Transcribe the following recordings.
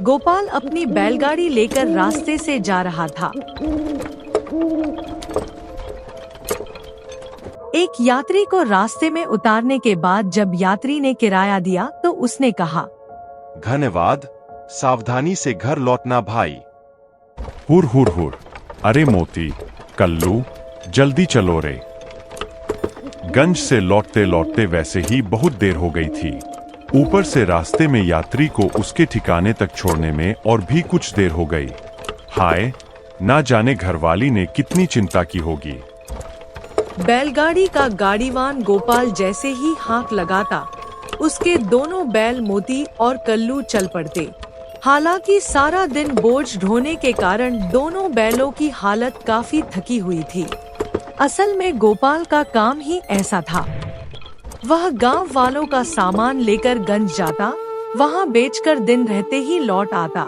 गोपाल अपनी बैलगाड़ी लेकर रास्ते से जा रहा था। एक यात्री को रास्ते में उतारने के बाद जब यात्री ने किराया दिया तो उसने कहा, धन्यवाद, सावधानी से घर लौटना भाई। हुर हुर हुर, अरे मोती, कल्लू, जल्दी चलो रे। गंज से लौटते लौटते वैसे ही बहुत देर हो गई थी। ऊपर से रास्ते में यात्री को उसके ठिकाने तक छोड़ने में और भी कुछ देर हो गई। हाय, ना जाने घरवाली ने कितनी चिंता की होगी। बैलगाड़ी का गाड़ीवान गोपाल जैसे ही हाँक लगाता, उसके दोनों बैल मोती और कल्लू चल पड़ते। हालांकि सारा दिन बोझ ढोने के कारण दोनों बैलों की हालत काफी थकी हुई थी। असल में गोपाल का काम ही ऐसा था। वह गांव वालों का सामान लेकर गंज जाता, वहां बेचकर दिन रहते ही लौट आता।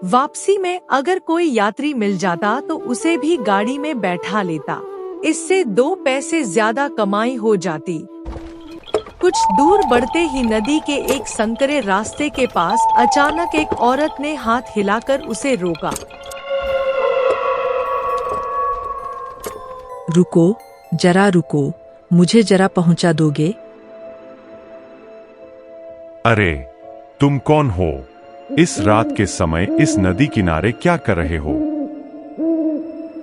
वापसी में अगर कोई यात्री मिल जाता तो उसे भी गाड़ी में बैठा लेता। इससे 2 पैसे ज्यादा कमाई हो जाती। कुछ दूर बढ़ते ही नदी के एक संकरे रास्ते के पास अचानक एक औरत ने हाथ हिलाकर उसे रोका। रुको, जरा रुको, मुझे जरा पहुंचा दोगे? अरे, तुम कौन हो? इस रात के समय इस नदी किनारे क्या कर रहे हो?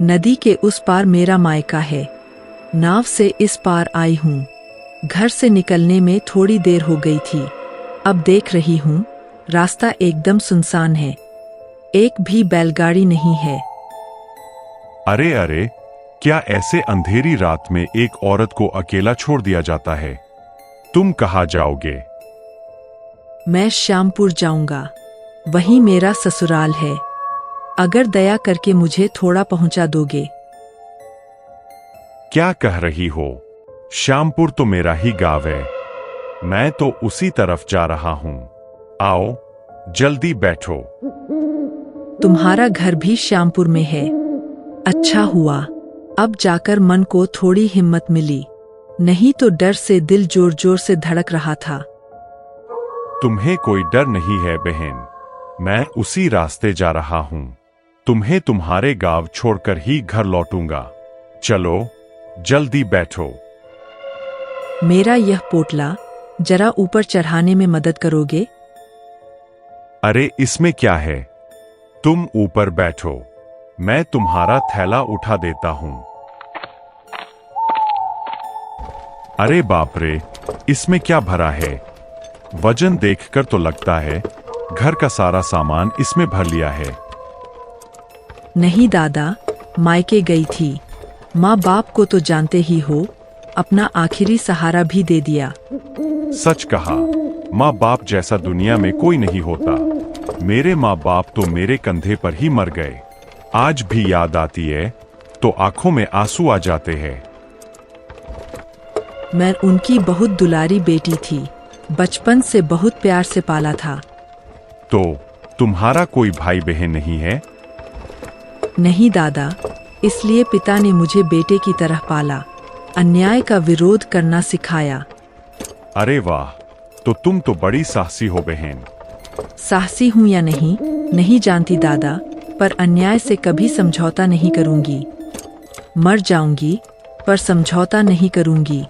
नदी के उस पार मेरा मायका है। नाव से इस पार आई हूँ। घर से निकलने में थोड़ी देर हो गई थी। अब देख रही हूँ, रास्ता एकदम सुनसान है। एक भी बैलगाड़ी नहीं है। अरे अरे, क्या ऐसे अंधेरी रात में एक औरत को अकेला छोड़ दिया जाता है? तुम कहाँ जाओगे? मैं श्यामपुर जाऊंगा। वहीं मेरा ससुराल है। अगर दया करके मुझे थोड़ा पहुंचा दोगे? क्या कह रही हो? श्यामपुर तो मेरा ही गांव है। मैं तो उसी तरफ जा रहा हूं। आओ, जल्दी बैठो। तुम्हारा घर भी श्यामपुर में है। अच्छा हुआ, अब जाकर मन को थोड़ी हिम्मत मिली, नहीं तो डर से दिल जोर जोर से धड़क रहा था। तुम्हें कोई डर नहीं है बहन। मैं उसी रास्ते जा रहा हूं। तुम्हें तुम्हारे गांव छोड़कर ही घर लौटूंगा। चलो, जल्दी बैठो। मेरा यह पोटला जरा ऊपर चढ़ाने में मदद करोगे? अरे, इसमें क्या है? तुम ऊपर बैठो, मैं तुम्हारा थैला उठा देता हूं। अरे बाप रे, इसमें क्या भरा है? वजन देखकर तो लगता है घर का सारा सामान इसमें भर लिया है। नहीं दादा, मायके गई थी। माँ बाप को तो जानते ही हो, अपना आखिरी सहारा भी दे दिया। सच कहा, माँ बाप जैसा दुनिया में कोई नहीं होता। मेरे माँ बाप तो मेरे कंधे पर ही मर गए। आज भी याद आती है तो आंखों में आंसू आ जाते हैं। मैं उनकी बहुत दुलारी बेटी थी। बचपन से बहुत प्यार से पाला था। तो तुम्हारा कोई भाई बहन नहीं है? नहीं दादा, इसलिए पिता ने मुझे बेटे की तरह पाला, अन्याय का विरोध करना सिखाया। अरे वाह, तो तुम तो बड़ी साहसी हो बहन। साहसी हूँ या नहीं, नहीं जानती दादा, पर अन्याय से कभी समझौता नहीं करूंगी। मर जाऊंगी पर समझौता नहीं करूंगी।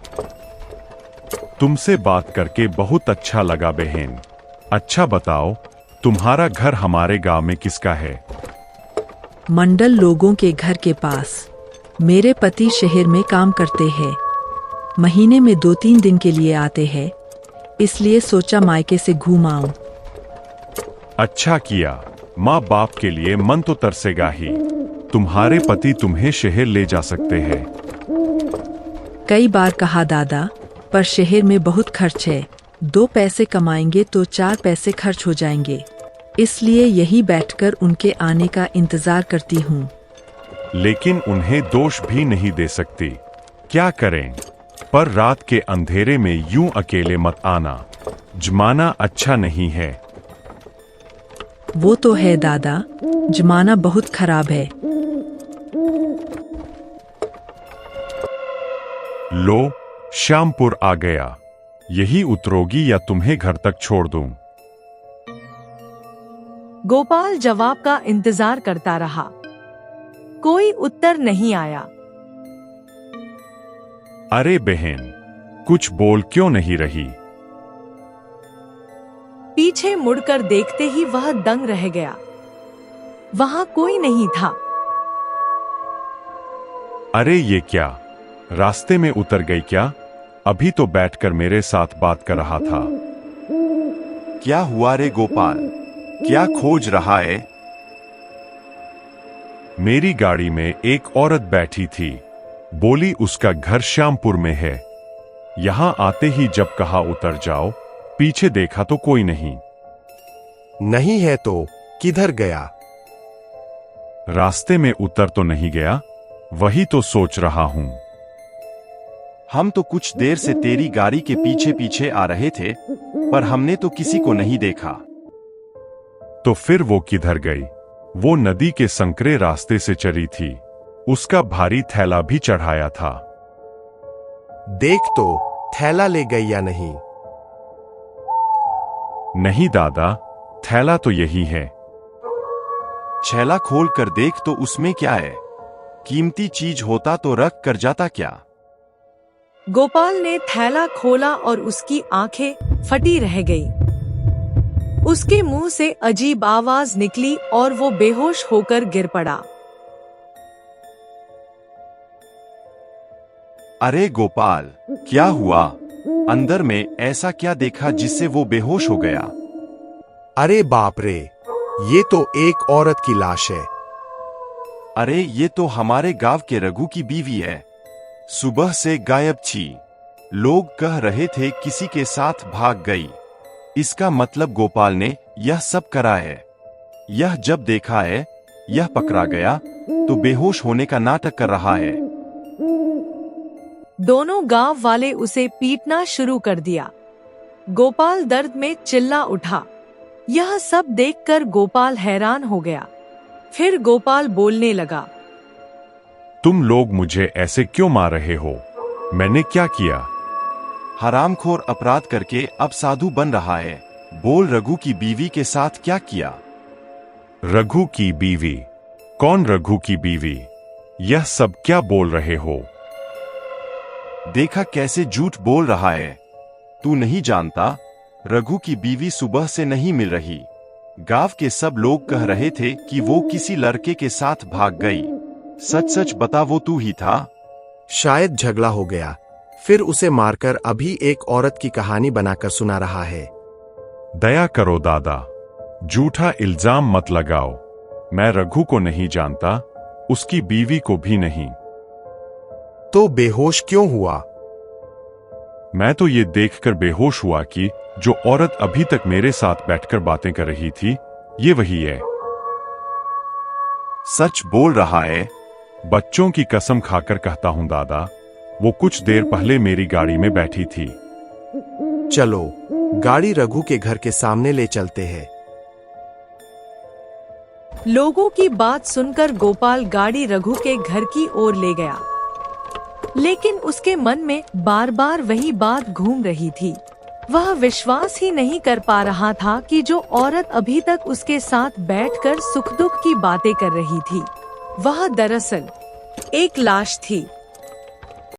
तुमसे बात करके बहुत अच्छा लगा बहन। अच्छा बताओ, तुम्हारा घर हमारे गांव में किसका है? मंडल लोगों के घर के पास। मेरे पति शहर में काम करते हैं। महीने में 2-3 दिन के लिए आते हैं, इसलिए सोचा मायके से घूम आऊं। अच्छा किया, माँ बाप के लिए मन तो तरसेगा ही। तुम्हारे पति तुम्हें शहर ले जा सकते हैं। कई बार कहा दादा, पर शहर में बहुत खर्च है। 2 पैसे कमाएंगे तो 4 पैसे खर्च हो जाएंगे, इसलिए यही बैठकर उनके आने का इंतजार करती हूँ। लेकिन उन्हें दोष भी नहीं दे सकती, क्या करें? पर रात के अंधेरे में यूं अकेले मत आना, जमाना अच्छा नहीं है। वो तो है दादा, जमाना बहुत खराब है। लो, श्यामपुर आ गया। यही उतरोगी या तुम्हें घर तक छोड़ दूं? गोपाल जवाब का इंतजार करता रहा। कोई उत्तर नहीं आया। अरे बहन, कुछ बोल क्यों नहीं रही? पीछे मुड़कर देखते ही वह दंग रह गया। वहां कोई नहीं था। अरे ये क्या, रास्ते में उतर गई क्या? अभी तो बैठकर मेरे साथ बात कर रहा था। क्या हुआ रे गोपाल, क्या खोज रहा है? मेरी गाड़ी में एक औरत बैठी थी। बोली उसका घर श्यामपुर में है। यहां आते ही जब कहा उतर जाओ, पीछे देखा तो कोई नहीं। नहीं है तो किधर गया? रास्ते में उतर तो नहीं गया, वही तो सोच रहा हूं। हम तो कुछ देर से तेरी गाड़ी के पीछे पीछे आ रहे थे, पर हमने तो किसी को नहीं देखा। तो फिर वो किधर गई? वो नदी के संकरे रास्ते से चली थी। उसका भारी थैला भी चढ़ाया था। देख तो थैला ले गई या नहीं? नहीं दादा, थैला तो यही है। छैला खोल कर देख तो उसमें क्या है? कीमती चीज होता तो रख कर जाता क्या? गोपाल ने थैला खोला और उसकी आंखें फटी रह गईं। उसके मुंह से अजीब आवाज निकली और वो बेहोश होकर गिर पड़ा। अरे गोपाल, क्या हुआ? अंदर में ऐसा क्या देखा जिससे वो बेहोश हो गया? अरे बाप रे, ये तो एक औरत की लाश है। अरे ये तो हमारे गांव के रघु की बीवी है। सुबह से गायब थी। लोग कह रहे थे किसी के साथ भाग गई। इसका मतलब गोपाल ने यह सब करा है। यह जब देखा है, यह पकड़ा गया तो बेहोश होने का नाटक कर रहा है। दोनों गांव वाले उसे पीटना शुरू कर दिया। गोपाल दर्द में चिल्ला उठा। यह सब देखकर गोपाल हैरान हो गया। फिर गोपाल बोलने लगा। तुम लोग मुझे ऐसे क्यों मार रहे हो? मैंने क्या किया? हरामखोर अपराध करके अब साधु बन रहा है। बोल, रघु की बीवी के साथ क्या किया? रघु की बीवी? कौन रघु की बीवी? यह सब क्या बोल रहे हो? देखा कैसे झूठ बोल रहा है। तू नहीं जानता, रघु की बीवी सुबह से नहीं मिल रही। गांव के सब लोग कह रहे थे कि वो किसी लड़के के साथ भाग गई। सच सच बता, वो तू ही था? शायद झगड़ा हो गया, फिर उसे मारकर अभी एक औरत की कहानी बनाकर सुना रहा है। दया करो दादा, झूठा इल्जाम मत लगाओ। मैं रघु को नहीं जानता, उसकी बीवी को भी नहीं। तो बेहोश क्यों हुआ? मैं तो ये देखकर बेहोश हुआ कि जो औरत अभी तक मेरे साथ बैठकर बातें कर रही थी, ये वही है। सच बोल रहा है? बच्चों की कसम खाकर कहता हूं दादा, वो कुछ देर पहले मेरी गाड़ी में बैठी थी। चलो, गाड़ी रघु के घर के सामने ले चलते हैं। लोगों की बात सुनकर गोपाल गाड़ी रघु के घर की ओर ले गया, लेकिन उसके मन में बार बार वही बात घूम रही थी। वह विश्वास ही नहीं कर पा रहा था कि जो औरत अभी तक उसके साथ बैठकर सुख दुख की बातें कर रही थी, वह दरअसल एक लाश थी।